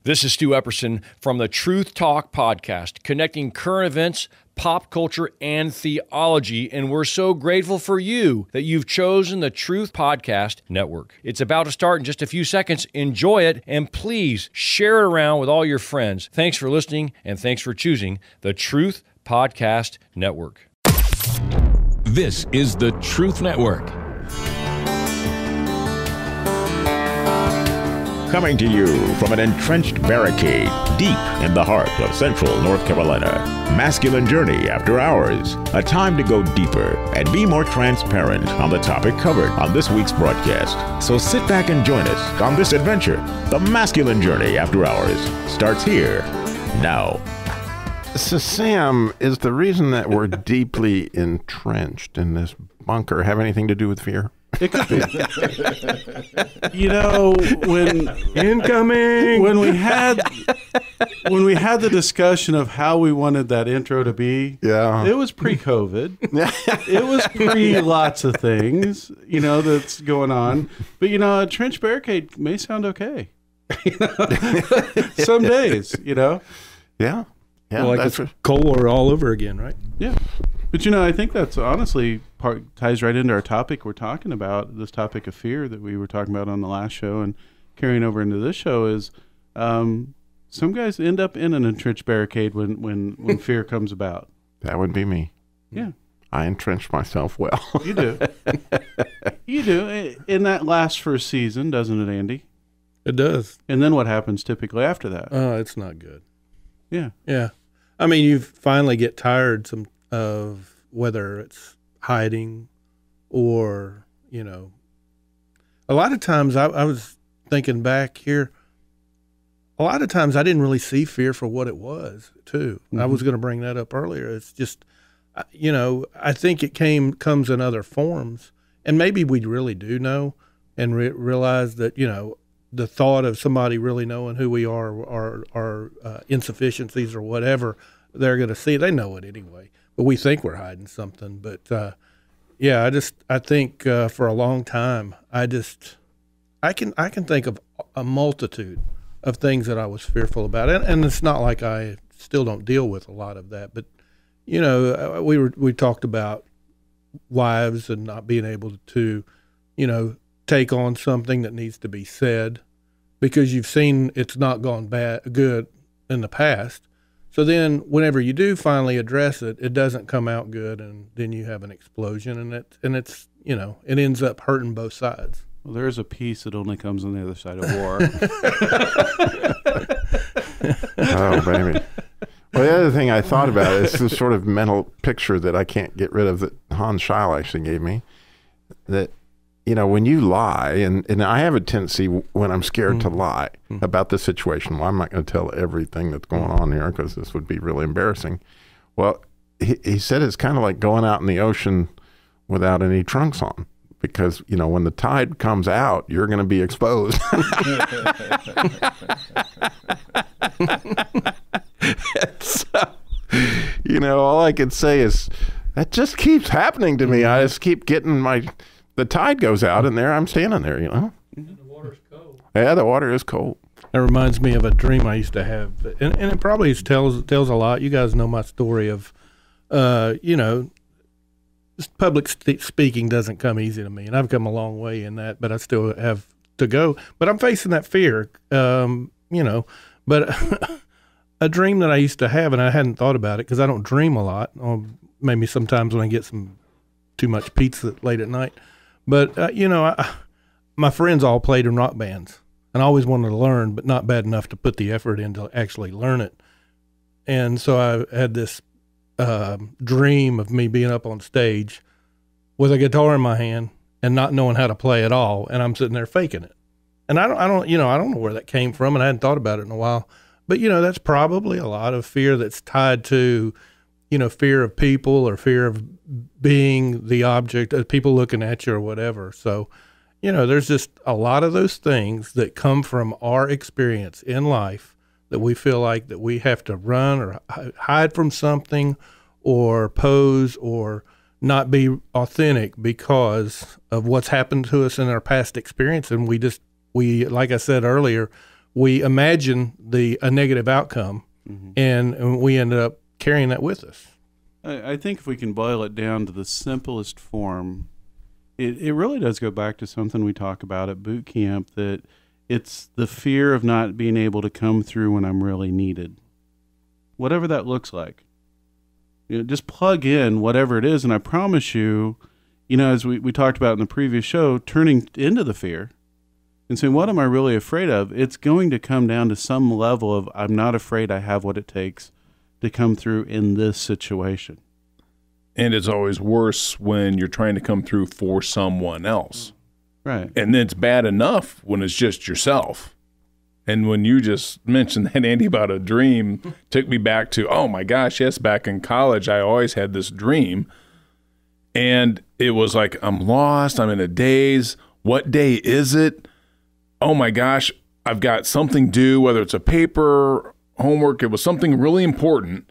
This is Stu Epperson from the Truth Talk podcast, connecting current events, pop culture, and theology, and we're so grateful for you that you've chosen the Truth Podcast Network. It's about to start in just a few seconds. Enjoy it, and please share it around with all your friends. Thanks for listening, and thanks for choosing the Truth Podcast Network. This is the Truth Network. Coming to you from an entrenched barricade deep in the heart of central North Carolina. Masculine Journey After Hours. A time to go deeper and be more transparent on the topic covered on this week's broadcast. So sit back and join us on this adventure. The Masculine Journey After Hours starts here, now. So, Sam, is the reason that we're deeply entrenched in this bunker have anything to do with fear? It could be. You know, when we had the discussion of how we wanted that intro to be, it was pre-COVID. It was pre lots of things, you know, that's going on. But you know, a trench barricade may sound okay. You know? Some days, you know. Yeah. Well, like it's Cold War all over again, right? Yeah. But, you know, I think that's honestly ties right into our topic we're talking about, this topic of fear that we were talking about on the last show and carrying over into this show is some guys end up in an entrenched barricade when fear comes about. That would be me. Yeah. I entrench myself well. You do. You do. And that lasts for a season, doesn't it, Andy? It does. And then what happens typically after that? It's not good. Yeah. Yeah. I mean, you finally get tired of whether it's hiding or, you know, a lot of times I was thinking back here, a lot of times I didn't really see fear for what it was too. Mm-hmm. I was going to bring that up earlier. It's just, you know, I think it comes in other forms, and maybe we really do know and realize that, you know, the thought of somebody really knowing who we are, our insufficiencies or whatever, they're going to see. They know it anyway, but we think we're hiding something. But yeah, I think for a long time, I can think of a multitude of things that I was fearful about, and it's not like I still don't deal with a lot of that. But you know, we talked about wives and not being able to, you know, take on something that needs to be said because you've seen it's not gone good in the past. So then whenever you do finally address it, it doesn't come out good, and then you have an explosion, and it's you know, it ends up hurting both sides. Well, there's a peace that only comes on the other side of war. Oh, baby. Well, the other thing I thought about is this sort of mental picture that I can't get rid of that Hans Scheil actually gave me, that, you know, when you lie, and I have a tendency when I'm scared to lie about the situation, well, I'm not going to tell everything that's going on here because this would be really embarrassing. Well, he said it's kind of like going out in the ocean without any trunks on, because, you know, when the tide comes out, you're going to be exposed. So, you know, all I can say is that just keeps happening to me. I just keep getting the tide goes out, and there I'm standing there, you know. And the water's cold. Yeah, the water is cold. That reminds me of a dream I used to have, and it probably tells a lot. You guys know my story of, you know, public speaking doesn't come easy to me, and I've come a long way in that, but I still have to go. But I'm facing that fear, you know. But a dream that I used to have, and I hadn't thought about it because I don't dream a lot. Maybe sometimes when I get too much pizza late at night. But, you know, my friends all played in rock bands, and I always wanted to learn, but not bad enough to put the effort in to actually learn it. And so I had this dream of me being up on stage with a guitar in my hand and not knowing how to play at all, and I'm sitting there faking it. And I don't know where that came from, and I hadn't thought about it in a while. But, you know, that's probably a lot of fear that's tied to, you know, fear of people or fear of being the object of people looking at you or whatever. So, you know, there's just a lot of those things that come from our experience in life that we feel like that we have to run or hide from something or pose or not be authentic because of what's happened to us in our past experience. And we, like I said earlier, we imagine a negative outcome, and we end up carrying that with us. I think if we can boil it down to the simplest form, it really does go back to something we talk about at boot camp, that it's the fear of not being able to come through when I'm really needed. Whatever that looks like. Just plug in whatever it is, and I promise you, as we talked about in the previous show, turning into the fear and saying, what am I really afraid of? It's going to come down to some level of, I'm not afraid, I have what it takes to come through in this situation. And it's always worse when you're trying to come through for someone else. Right. And then it's bad enough when it's just yourself. And when you just mentioned that, Andy, about a dream, took me back to, oh my gosh, yes, back in college, I always had this dream. And it was like, I'm lost, I'm in a daze. What day is it? Oh my gosh, I've got something due, whether it's a paper, homework, it was something really important.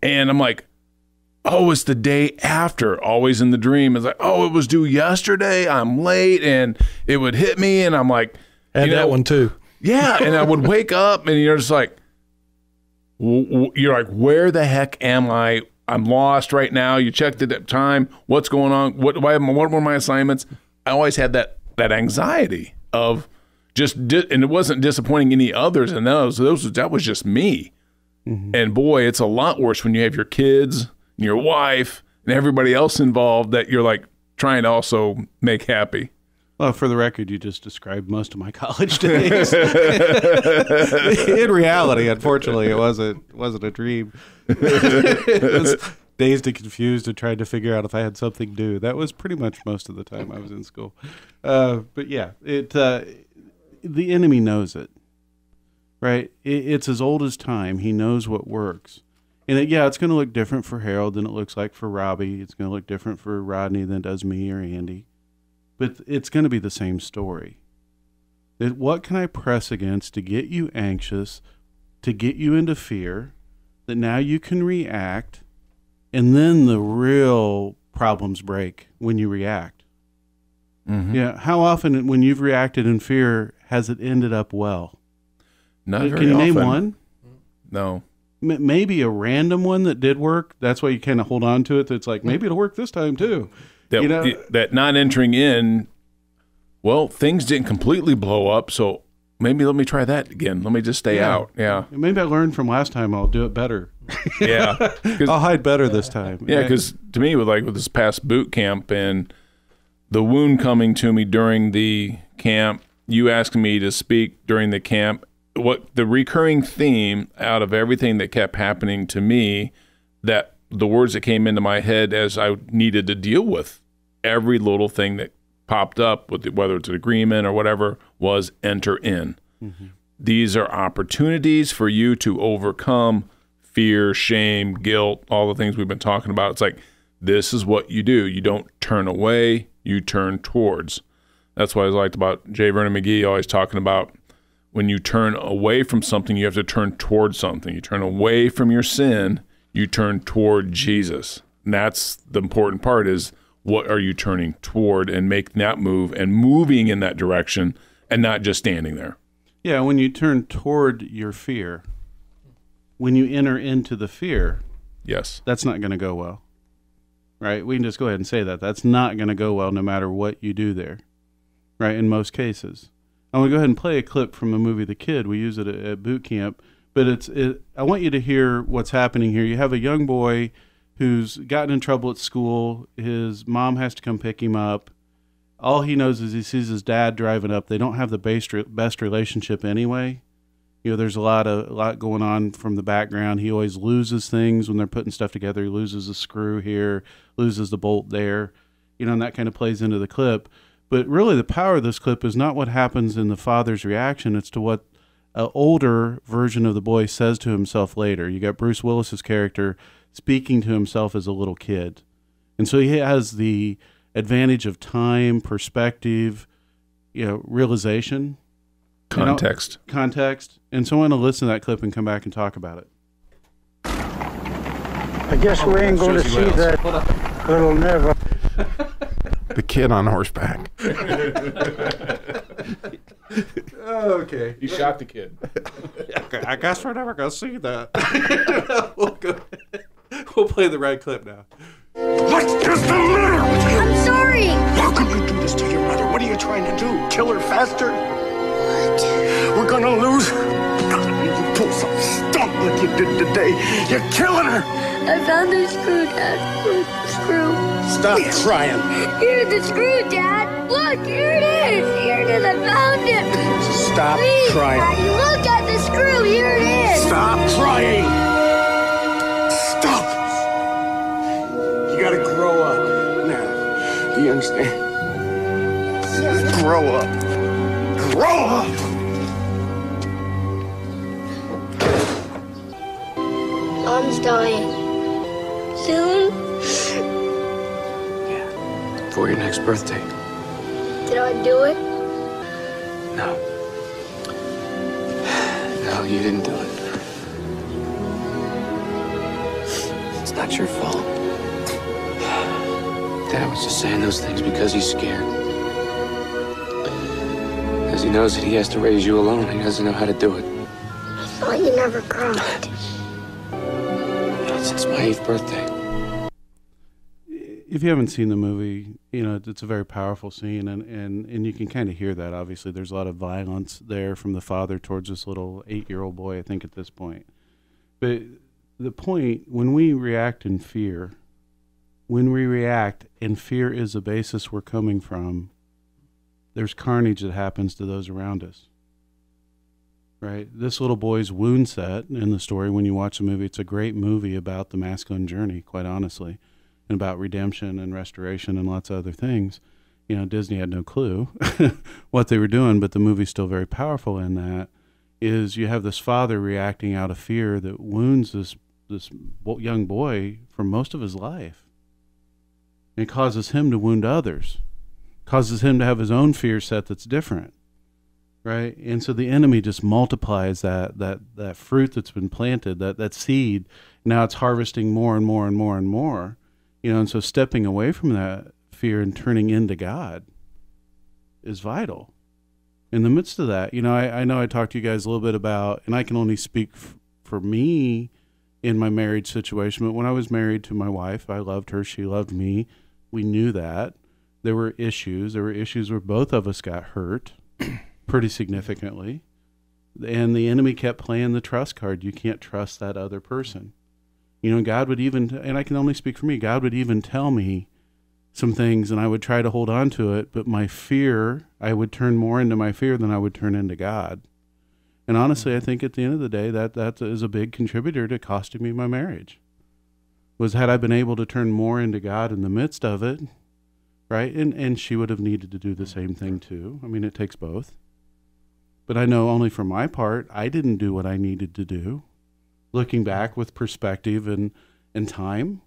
And I'm like, oh, it's the day after, always in the dream. It's like, oh, it was due yesterday, I'm late, and it would hit me, and I'm like. Had that one too. Yeah, and I would wake up, and you're just like, where the heck am I? I'm lost right now. You checked it at time. What's going on? What were my assignments? I always had that anxiety of and it wasn't disappointing any others, and that was just me. Mm-hmm. And boy, it's a lot worse when you have your kids, and your wife, and everybody else involved that you're like trying to also make happy. Well, for the record, you just described most of my college days. In reality, unfortunately, it wasn't a dream. It was dazed and confused and trying to figure out if I had something due. That was pretty much most of the time I was in school. But yeah, the enemy knows it, right? It's as old as time. He knows what works. And it's going to look different for Harold than it looks like for Robbie. It's going to look different for Rodney than it does me or Andy. But it's going to be the same story. What can I press against to get you anxious, to get you into fear, that now you can react, and then the real problems break when you react. Mm-hmm. Yeah. How often when you've reacted in fear has it ended up well? Not very often. Can you name one? No. Maybe a random one that did work. That's why you kind of hold on to it. That's like, maybe it'll work this time too. That not entering in, well, things didn't completely blow up, so maybe let me try that again. Let me just stay out. Yeah. Maybe I learned from last time. I'll do it better. Yeah. I'll hide better this time. Yeah, because to me, with this past boot camp and the wound coming to me during the camp, you asking me to speak during the camp, what the recurring theme out of everything that kept happening to me, that the words that came into my head as I needed to deal with every little thing that popped up, with whether it's an agreement or whatever, was enter in. Mm-hmm. These are opportunities for you to overcome fear, shame, guilt, all the things we've been talking about. It's like, this is what you do. You don't turn away, you turn towards. That's what I liked about J. Vernon McGee, always talking about when you turn away from something, you have to turn towards something. You turn away from your sin, you turn toward Jesus. And that's the important part, is what are you turning toward, and making that move and moving in that direction and not just standing there. Yeah, when you turn toward your fear, when you enter into the fear, yes, that's not going to go well. Right? We can just go ahead and say that. That's not going to go well no matter what you do there. Right? In most cases. I'm going to go ahead and play a clip from the movie The Kid. We use it at boot camp. But I want you to hear what's happening here. You have a young boy who's gotten in trouble at school. His mom has to come pick him up. All he knows is he sees his dad driving up. They don't have the best relationship anyway. There's a lot going on from the background. He always loses things when they're putting stuff together. He loses a screw here, loses the bolt there, and that kind of plays into the clip. But really the power of this clip is not what happens in the father's reaction. It's to what an older version of the boy says to himself later. You got Bruce Willis's character speaking to himself as a little kid. And so he has the advantage of time, perspective, realization. Context. Context. And so I want to listen to that clip and come back and talk about it. I guess we ain't going to see that little never. The kid on horseback. Okay. You shot the kid. Okay, I guess we're never going to see that. We'll play the right clip now. What's just the matter with you? I'm sorry. How could you do this to your mother? What are you trying to do? Kill her faster? What? We're gonna lose her. You pull some stunt like you did today. You're killing her. I found the screw, Dad. Look, the screw. Stop crying. Here's the screw, Dad. Look, here it is. Here it is. I found it. Stop Please, crying. Daddy, look at the screw. Here it is. Stop crying. Stop. You gotta grow up. Now, do you understand? Grow up. Grow up. Mom's dying. Soon? For your next birthday. Did I do it? No. No, you didn't do it. It's not your fault. Dad was just saying those things because he's scared. Because he knows that he has to raise you alone. He doesn't know how to do it. I thought you never cried. It's my 8th birthday. If you haven't seen the movie, you know, it's a very powerful scene, and you can kind of hear that. Obviously, there's a lot of violence there from the father towards this little 8-year-old boy, I think, at this point. But the point, when we react in fear, and fear is the basis we're coming from, there's carnage that happens to those around us. Right? This little boy's wound set in the story, when you watch the movie, it's a great movie about the masculine journey, quite honestly, and about redemption and restoration and lots of other things. You know, Disney had no clue what they were doing, but the movie's still very powerful in that, is you have this father reacting out of fear that wounds this young boy for most of his life. And it causes him to wound others, causes him to have his own fear set that's different. Right? And so the enemy just multiplies that fruit that's been planted, that seed. Now it's harvesting more and more and more and more. You know, and so stepping away from that fear and turning into God is vital. In the midst of that, you know, I know I talked to you guys a little bit about, and I can only speak for me in my marriage situation, but when I was married to my wife, I loved her, she loved me. We knew that. There were issues where both of us got hurt pretty significantly, and the enemy kept playing the trust card. You can't trust that other person. You know, God would even, and I can only speak for me, God would even tell me some things, and I would try to hold on to it, but my fear, I would turn more into my fear than I would turn into God. And honestly, I think at the end of the day, that is a big contributor to costing me my marriage. Was had I been able to turn more into God in the midst of it, right? And she would have needed to do the same thing too. I mean, it takes both. But I know only for my part, I didn't do what I needed to do. Looking back with perspective and time,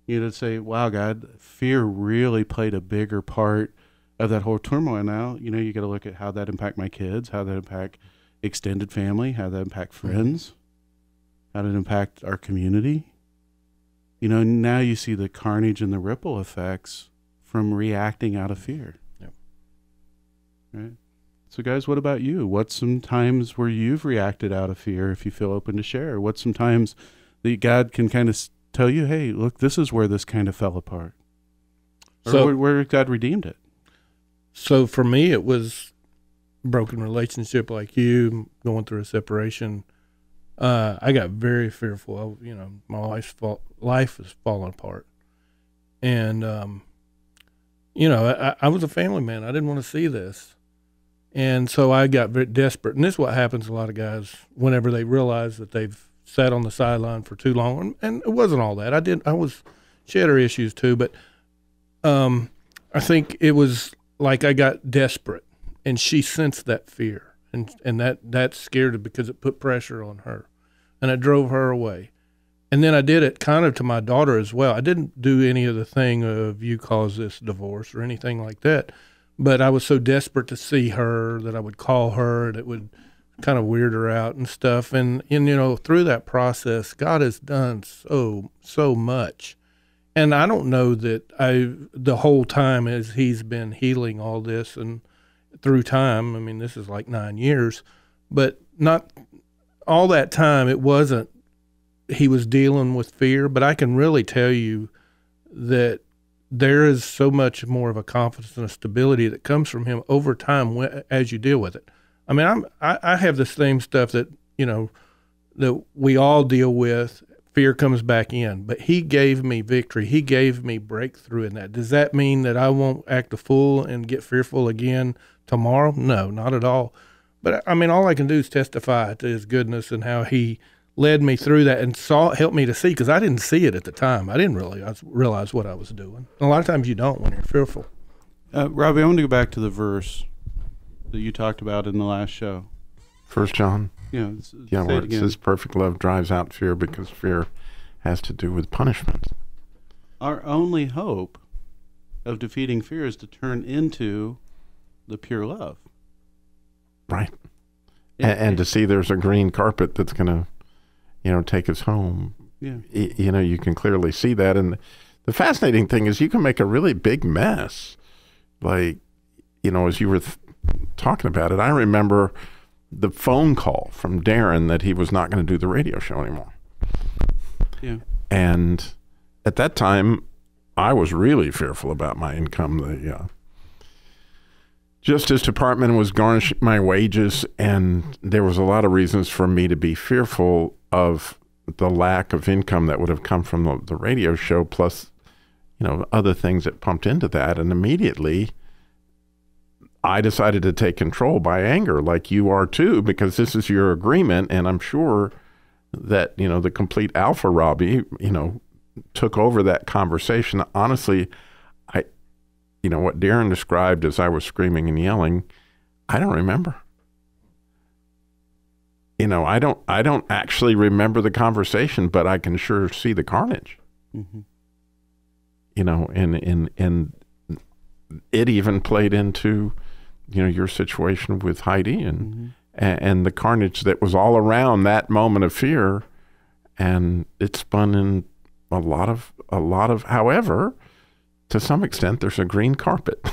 you know, to say, wow, God, fear really played a bigger part of that whole turmoil. Now, you know, you got to look at how that impact my kids, how that impact extended family, how that impact friends, how that impact our community. You know, now you see the carnage and the ripple effects from reacting out of fear. Yep. Right? So, guys, what about you? What's some times where you've reacted out of fear, if you feel open to share? What's some times that God can kind of tell you, hey, look, this is where this kind of fell apart? Or where God redeemed it? So, for me, it was broken relationship like you, going through a separation. I got very fearful. You know, my life is falling apart. And, you know, I was a family man. I didn't want to see this. And so I got very desperate. And this is what happens to a lot of guys whenever they realize that they've sat on the sideline for too long. And it wasn't all that. She had her issues too. But I think it was like I got desperate. And she sensed that fear. And that scared her because it put pressure on her. And it drove her away. And then I did it kind of to my daughter as well. I didn't do any of the thing of you caused this divorce or anything like that. But I was so desperate to see her that I would call her, and it would kind of weird her out and stuff. And you know, through that process, God has done so much. And I don't know that the whole time as he's been healing all this and through time. I mean, this is like 9 years, but not all that time. It wasn't he was dealing with fear, but I can really tell you that there is so much more of a confidence and a stability that comes from him over time as you deal with it. I mean, I have the same stuff that, you know, that we all deal with. Fear comes back in, but he gave me victory. He gave me breakthrough in that. Does that mean that I won't act a fool and get fearful again tomorrow? No, not at all. But I mean, all I can do is testify to his goodness and how he led me through that and helped me to see, because I didn't see it at the time. I didn't really realize what I was doing. And a lot of times you don't when you're fearful. Robbie, I want to go back to the verse that you talked about in the last show. 1 John. Yeah, where it says perfect love drives out fear, because fear has to do with punishment. Our only hope of defeating fear is to turn into the pure love. Right. And to see there's a green carpet that's going to, you know, take us home. Yeah. You know, you can clearly see that. And the fascinating thing is you can make a really big mess. Like, you know, as you were talking about it, I remember the phone call from Darren that he was not going to do the radio show anymore. Yeah. And at that time, I was really fearful about my income. The Justice Department was garnishing my wages, and there was a lot of reasons for me to be fearful of the lack of income that would have come from the radio show, plus, you know, other things that pumped into that. And immediately I decided to take control by anger, like you are too, because this is your agreement. And I'm sure that, you know, the complete alpha Robbie, you know, took over that conversation. Honestly, you know, what Darren described as I was screaming and yelling, I don't remember. You know, I don't actually remember the conversation, but I can sure see the carnage. Mm-hmm. You know, and it even played into, you know, your situation with Heidi and the carnage that was all around that moment of fear, and it spun in a lot of. However, to some extent, there's a green carpet.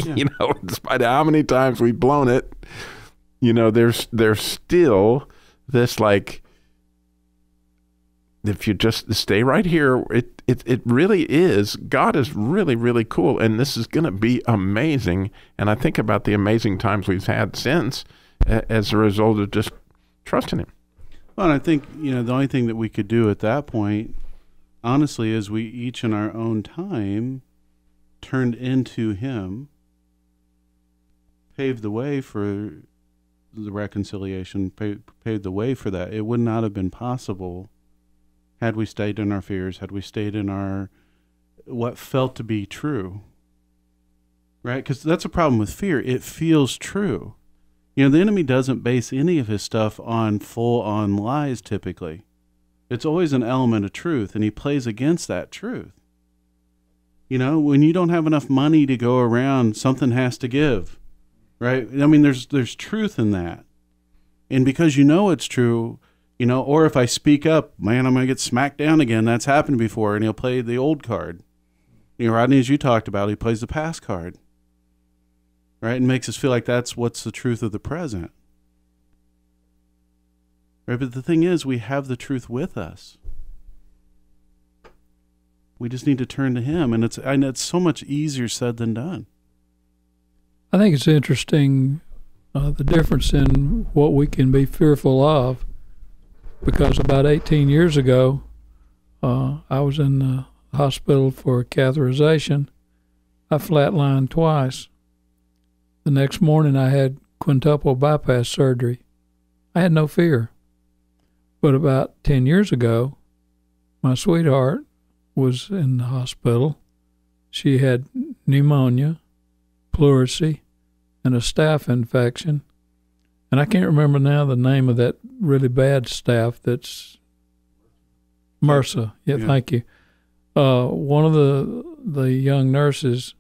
You know, in spite of how many times we've blown it, you know, there's still this, like, if you just stay right here, it really is. God is really, really cool, and this is going to be amazing. And I think about the amazing times we've had since as a result of just trusting him. Well, and I think, you know, the only thing that we could do at that point, honestly, is we each in our own time turned into him, paved the way for the reconciliation, paved the way for that. It would not have been possible had we stayed in our fears, had we stayed in our what felt to be true, right? Because that's a problem with fear. It feels true. You know, the enemy doesn't base any of his stuff on full-on lies typically. It's always an element of truth, and he plays against that truth. You know, when you don't have enough money to go around, something has to give, right? I mean, there's truth in that. And because you know it's true, you know, or if I speak up, man, I'm going to get smacked down again. That's happened before, and he'll play the old card. You know, Rodney, as you talked about, he plays the past card, right? And makes us feel like that's what's the truth of the present. Right, but the thing is, we have the truth with us. We just need to turn to him, and it's so much easier said than done. I think it's interesting, the difference in what we can be fearful of, because about 18 years ago, I was in the hospital for catheterization. I flatlined twice. The next morning, I had quintuple bypass surgery. I had no fear. But about 10 years ago, my sweetheart was in the hospital. She had pneumonia, pleurisy, and a staph infection. And I can't remember now the name of that really bad staph that's MRSA. Yeah, thank you. One of the young nurses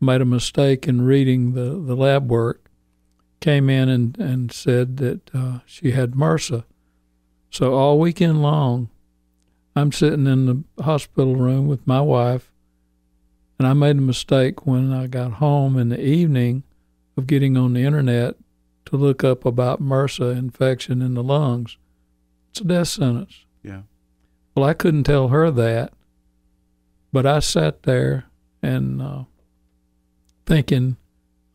made a mistake in reading the lab work, came in and said that she had MRSA. So all weekend long, I'm sitting in the hospital room with my wife, and I made a mistake when I got home in the evening of getting on the internet to look up about MRSA infection in the lungs. It's a death sentence. Yeah. Well, I couldn't tell her that, but I sat there and thinking,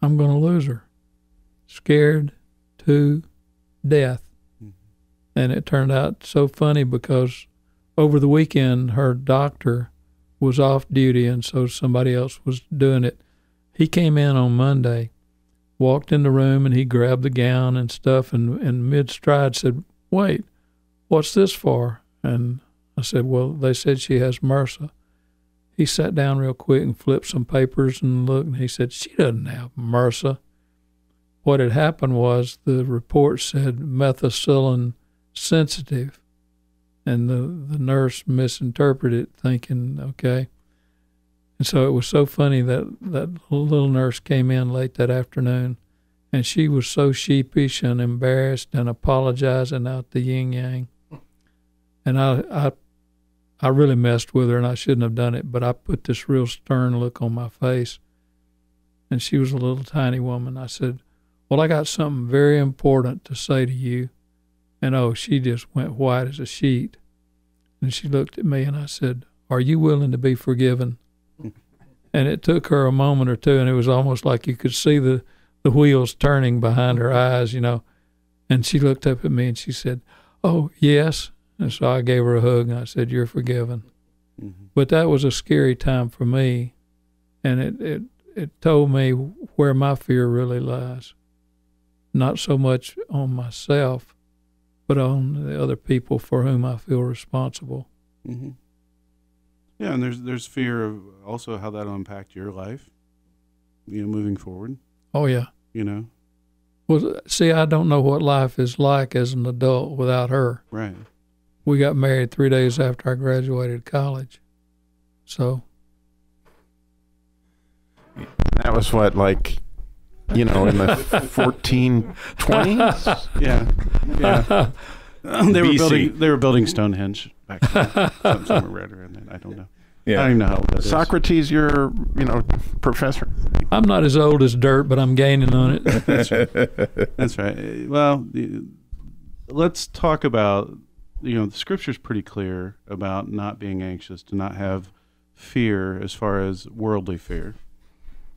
I'm going to lose her. Scared to death. And it turned out so funny because over the weekend, her doctor was off duty, and so somebody else was doing it. He came in on Monday, walked in the room, and he grabbed the gown and stuff, and mid-stride said, wait, what's this for? And I said, well, they said she has MRSA. He sat down real quick and flipped some papers and looked, and he said, she doesn't have MRSA. What had happened was the report said methicillin sensitive, and the nurse misinterpreted it, thinking, okay. And so it was so funny that little nurse came in late that afternoon, and she was so sheepish and embarrassed and apologizing out the yin-yang. And I really messed with her, and I shouldn't have done it, but I put this real stern look on my face, and she was a little tiny woman. I said, well, I got something very important to say to you. And she just went white as a sheet. And she looked at me and I said, are you willing to be forgiven? And it took her a moment or two, and it was almost like you could see the wheels turning behind her eyes, And she looked up at me and she said, oh, yes. And so I gave her a hug and I said, you're forgiven. Mm-hmm. But that was a scary time for me. And it told me where my fear really lies. Not so much on myself, but on the other people for whom I feel responsible. Mm-hmm. Yeah, and there's fear of also how that'll impact your life, moving forward. Oh, yeah. Well, see, I don't know what life is like as an adult without her. Right. We got married 3 days after I graduated college. So. That was what, in the 1420s? Yeah. They were building Stonehenge back then. Somewhere right around then. I don't know. Yeah. I don't even know how old that is. Socrates, your professor. I'm not as old as dirt, but I'm gaining on it. That's right. That's right. Well, let's talk about, the Scripture's pretty clear about not being anxious, to not have fear as far as worldly fear.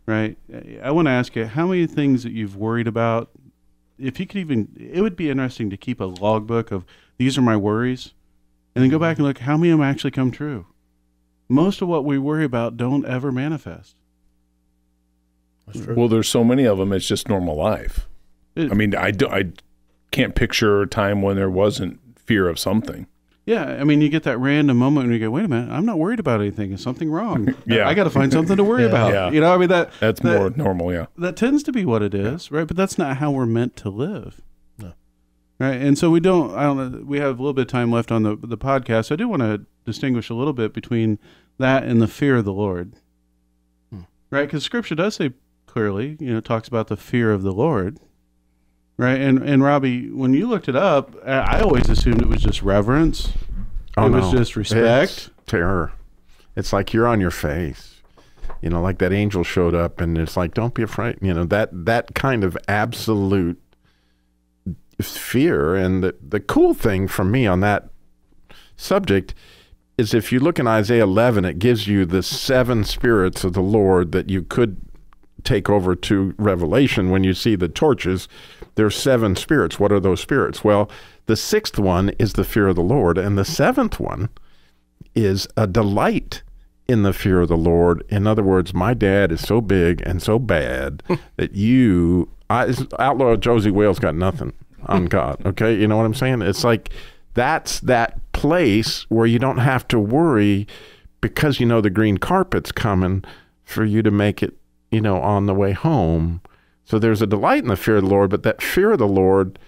Right. I want to ask you, how many things that you've worried about, if you could it would be interesting to keep a logbook of these are my worries, and then go back and look how many of them actually come true. Most of what we worry about don't ever manifest. That's true. Well, there's so many of them, it's just normal life. I can't picture a time when there wasn't fear of something. Yeah, you get that random moment when you go, wait a minute, I'm not worried about anything. Is something wrong? Yeah. I got to find something to worry about. Yeah. That's more normal, yeah. That tends to be what it is, right? But that's not how we're meant to live. No. Right? And so we have a little bit of time left on the podcast. I do want to distinguish a little bit between that and the fear of the Lord. Right? Because Scripture does say clearly, talks about the fear of the Lord. Right, and Robbie, when you looked it up, I always assumed it was just reverence. It was just respect. It's terror. It's like you're on your face. Like that angel showed up, and it's like, don't be afraid. That kind of absolute fear. And the cool thing for me on that subject is if you look in Isaiah 11, it gives you the 7 spirits of the Lord that you could take over to Revelation. When you see the torches, there's 7 spirits. What are those spirits? Well, the 6th one is the fear of the Lord, and the 7th one is a delight in the fear of the Lord. In other words, my dad is so big and so bad that Outlaw Josie Wales got nothing on God. Okay, you know what I'm saying? It's like that's that place where you don't have to worry because the green carpet's coming for you to make it on the way home. So there's a delight in the fear of the Lord, but that fear of the Lord,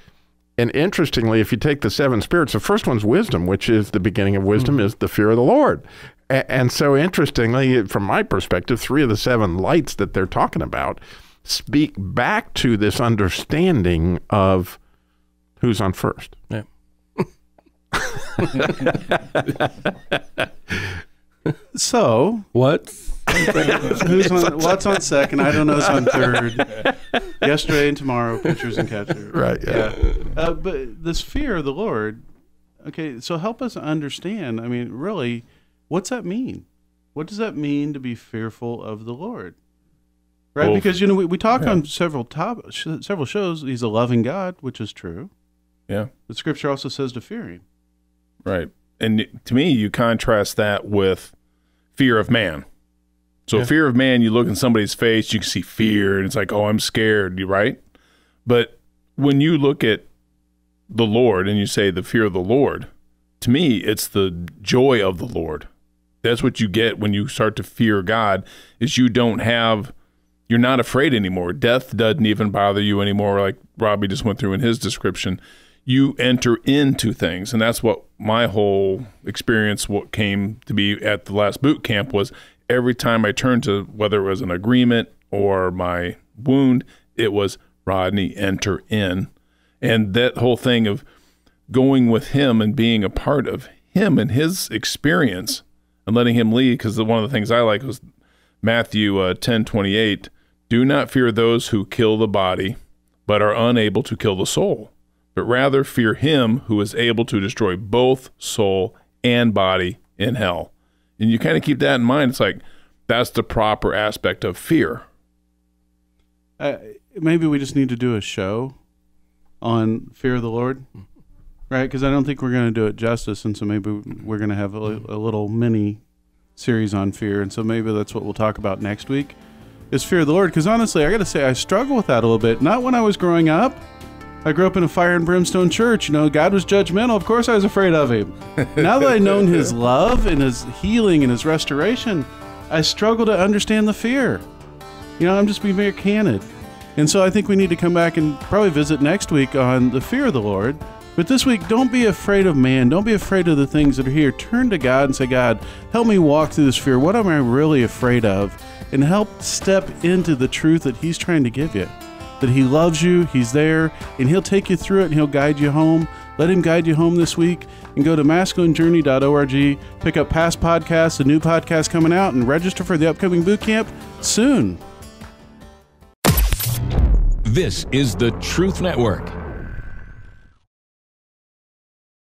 and interestingly, if you take the 7 spirits, the first one's wisdom, which is the beginning of wisdom, is the fear of the Lord. And so interestingly, from my perspective, 3 of the 7 lights that they're talking about speak back to this understanding of who's on first. Yeah. So what? What's on second? I don't know. Who's on third. Yesterday and tomorrow, pitchers and catchers. Right. Yeah. But this fear of the Lord. Okay, so help us understand. I mean, really, what's that mean? What does that mean to be fearful of the Lord? Right, because we talk on several shows. He's a loving God, which is true. Yeah. The Scripture also says to fear Him. Right, and to me, you contrast that with fear of man. So fear of man, you look in somebody's face, you can see fear, and it's like, oh, I'm scared, right? But when you look at the Lord and you say the fear of the Lord, to me, it's the joy of the Lord. That's what you get when you start to fear God, is you're not afraid anymore. Death doesn't even bother you anymore, like Robbie just went through in his description. You enter into things, and that's what my whole experience, what came to be at the last boot camp, was every time I turned to, whether it was an agreement or my wound, it was, Rodney, enter in. And that whole thing of going with him and being a part of him and his experience and letting him lead, because one of the things I like was Matthew 10:28, do not fear those who kill the body, but are unable to kill the soul, but rather fear him who is able to destroy both soul and body in hell. And you kind of keep that in mind. It's like, that's the proper aspect of fear. Maybe we just need to do a show on fear of the Lord, right? Because I don't think we're going to do it justice. And so maybe we're going to have a little mini series on fear. And so maybe that's what we'll talk about next week, is fear of the Lord. Because honestly, I got to say, I struggle with that a little bit. Not when I was growing up. I grew up in a fire and brimstone church. God was judgmental. Of course I was afraid of him. Now that I've known his love and his healing and his restoration, I struggle to understand the fear. I'm just being very candid. And so I think we need to come back and probably visit next week on the fear of the Lord. But this week, don't be afraid of man. Don't be afraid of the things that are here. Turn to God and say, God, help me walk through this fear. What am I really afraid of? And help step into the truth that he's trying to give you. That he loves you, he's there, and he'll take you through it, and he'll guide you home. Let him guide you home this week, and go to masculinejourney.org, pick up past podcasts, a new podcast coming out, and register for the upcoming boot camp soon. This is the Truth Network.